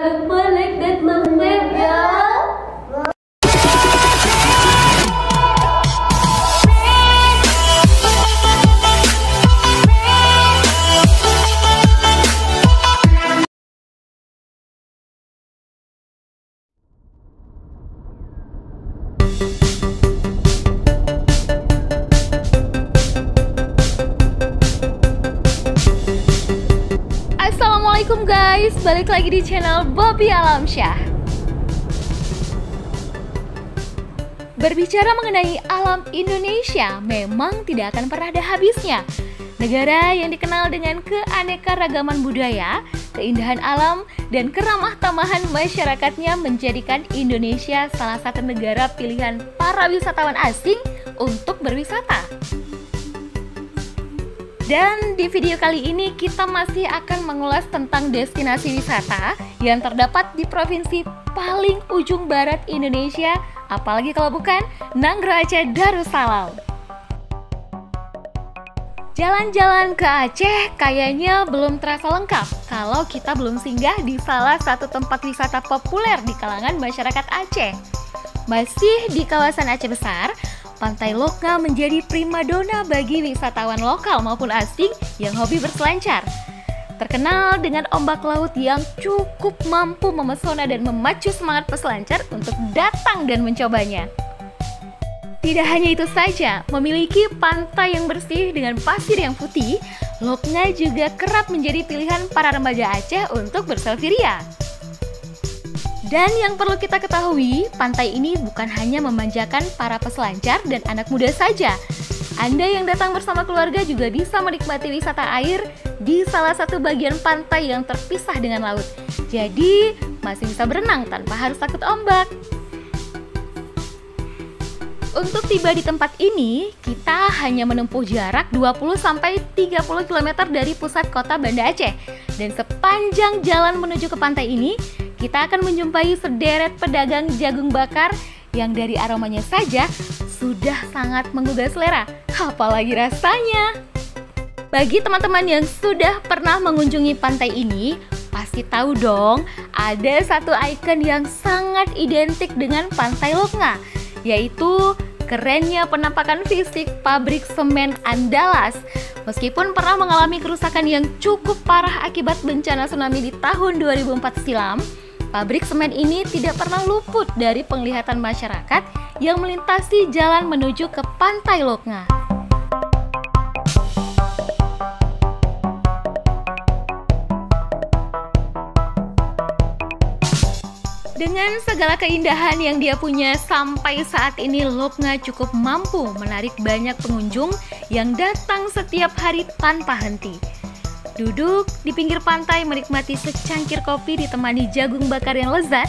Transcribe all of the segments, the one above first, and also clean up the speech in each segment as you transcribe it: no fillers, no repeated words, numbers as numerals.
Like that magnet ya. Assalamualaikum guys, balik lagi di channel Bobby Alamsyah. Berbicara mengenai alam Indonesia, memang tidak akan pernah ada habisnya. Negara yang dikenal dengan keanekaragaman budaya, keindahan alam, dan keramah tamahan masyarakatnya menjadikan Indonesia salah satu negara pilihan para wisatawan asing untuk berwisata. Dan di video kali ini kita masih akan mengulas tentang destinasi wisata yang terdapat di provinsi paling ujung barat Indonesia, apalagi kalau bukan Nanggro Aceh Darussalam. Jalan-jalan ke Aceh kayaknya belum terasa lengkap kalau kita belum singgah di salah satu tempat wisata populer di kalangan masyarakat Aceh. Masih di kawasan Aceh Besar, Pantai Loknga menjadi primadona bagi wisatawan lokal maupun asing yang hobi berselancar. Terkenal dengan ombak laut yang cukup mampu memesona dan memacu semangat peselancar untuk datang dan mencobanya. Tidak hanya itu saja, memiliki pantai yang bersih dengan pasir yang putih, Loknga juga kerap menjadi pilihan para remaja Aceh untuk berselfie ria. Dan yang perlu kita ketahui, pantai ini bukan hanya memanjakan para peselancar dan anak muda saja. Anda yang datang bersama keluarga juga bisa menikmati wisata air di salah satu bagian pantai yang terpisah dengan laut. Jadi, masih bisa berenang tanpa harus takut ombak. Untuk tiba di tempat ini, kita hanya menempuh jarak 20-30 km dari pusat kota Banda Aceh. Dan sepanjang jalan menuju ke pantai ini, kita akan menjumpai sederet pedagang jagung bakar yang dari aromanya saja sudah sangat menggugah selera, apalagi rasanya. Bagi teman-teman yang sudah pernah mengunjungi pantai ini, pasti tahu dong ada satu ikon yang sangat identik dengan Pantai Loknga, yaitu kerennya penampakan fisik pabrik semen Andalas. Meskipun pernah mengalami kerusakan yang cukup parah akibat bencana tsunami di tahun 2004 silam, pabrik semen ini tidak pernah luput dari penglihatan masyarakat yang melintasi jalan menuju ke Pantai Loknga. Dengan segala keindahan yang dia punya, sampai saat ini Loknga cukup mampu menarik banyak pengunjung yang datang setiap hari tanpa henti. Duduk di pinggir pantai menikmati secangkir kopi ditemani jagung bakar yang lezat,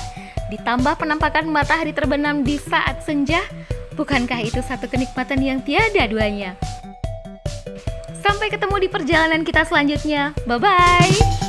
ditambah penampakan matahari terbenam di saat senja, bukankah itu satu kenikmatan yang tiada duanya? Sampai ketemu di perjalanan kita selanjutnya. Bye-bye!